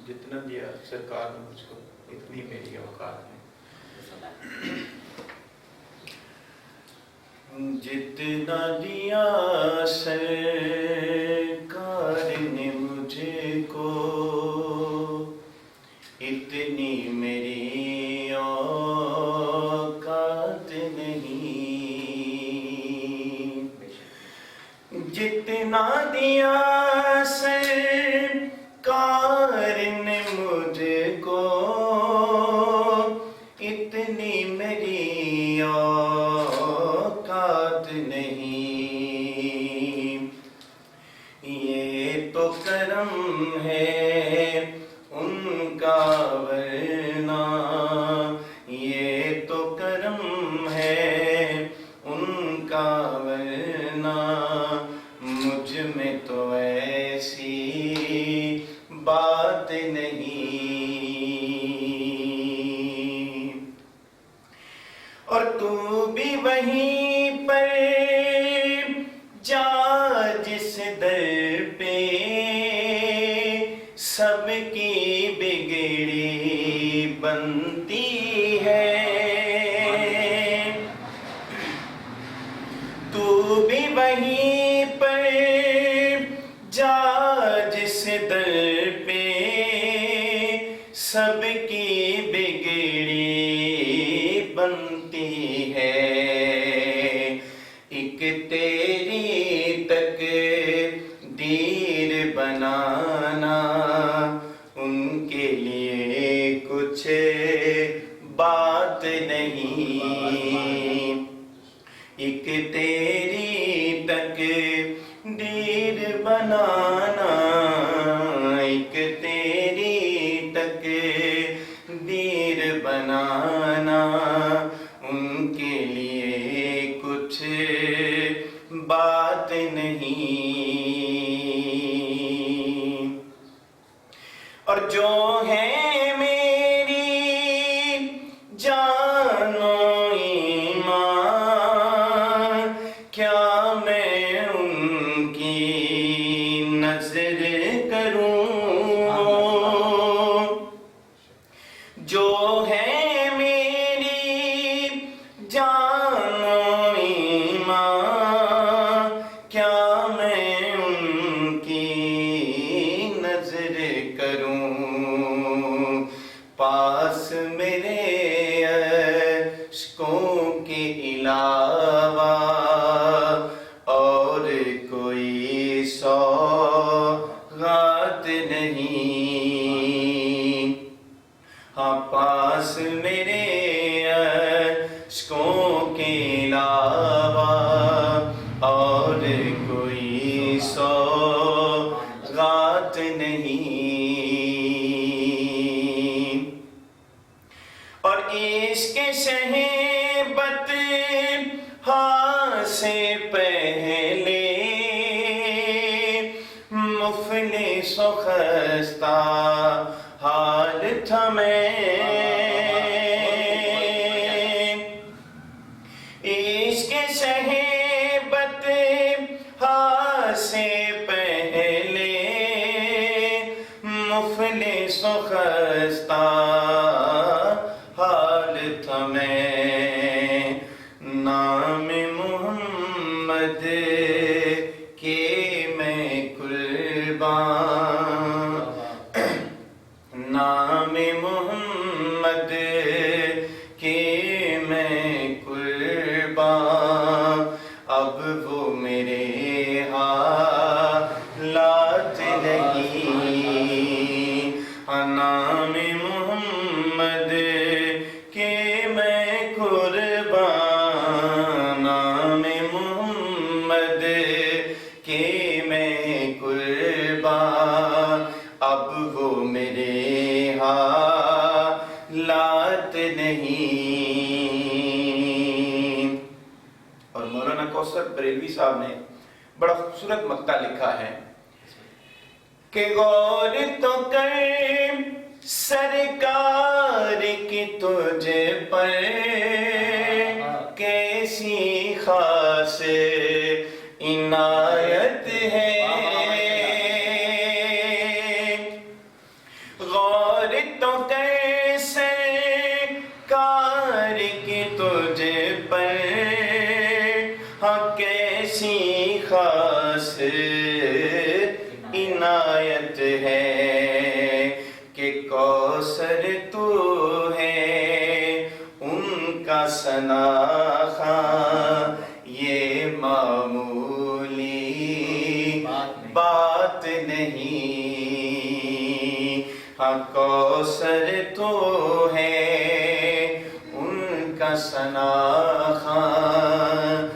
جتنا دیا سرکار نے مجھ کو اتنی میری اوقات ہے. جتنا دیا سرکار نے مجھ کو اتنی میری اوقات نہیں. جتنا دیا سرکار نے مجھ کو اتنی میری اوقات نہیں. یہ تو کرم ہے ان کا ورنہ یہ تو کرم ہے ان کا ورنہ مجھ میں تو ایسی بات نہیں. اور تو بھی وہیں پر جا جس در پہ سب کی بگڑی بنتی ہے. تو بھی وہیں پر جا جس در پہ سب کی بگڑی بنتی ہے. ایک تیری تقدیر بنانا ان کے لیے کچھ بات نہیں. ایک تیری تقدیر بنانا ایک تیری تقدیر بنانا ان کے لیے کچھ بات نہیں. اور جو ہے میری جان و ایمان کیا میں ان کی نظر کروں. جو ہے میری جان و ایمان کیا میں ان کی نظر کروں. پاس میرے اشکوں کے علاوہ اور کوئی سوغات نہیں. ہاں پاس میرے اشکوں کے علاوہ اور کوئی سوغات نہیں. اور عشق شہبت ہاں سے پہلے مفلس و خستہ حال تھا میں. عشق شہبت ہاں سے پہلے مفلس و خستہ حال تھا میں. نام محمد کے میں قربان نام محمد کے میں قربان. اب وہ میرے حالات نہیں. نام محمد کے میں قربان نام محمد کے میں قربان. اب وہ میرے حالات نہیں. اور مولانا کوثر بریلوی صاحب نے بڑا خوبصورت مقطع لکھا ہے کہ غور تو کر سرکار کی تجھ پر کیسی خاص عنایت ہے. غور تو کیسے کار کی تجھ پر، ہاں کیسی خاص عنایت ہے کہ کوثر تو ہے ان کا ثنا خواں، یہ معمولی بات نہیں، ہاں کوثر تو ہے ان کا ثنا خواں،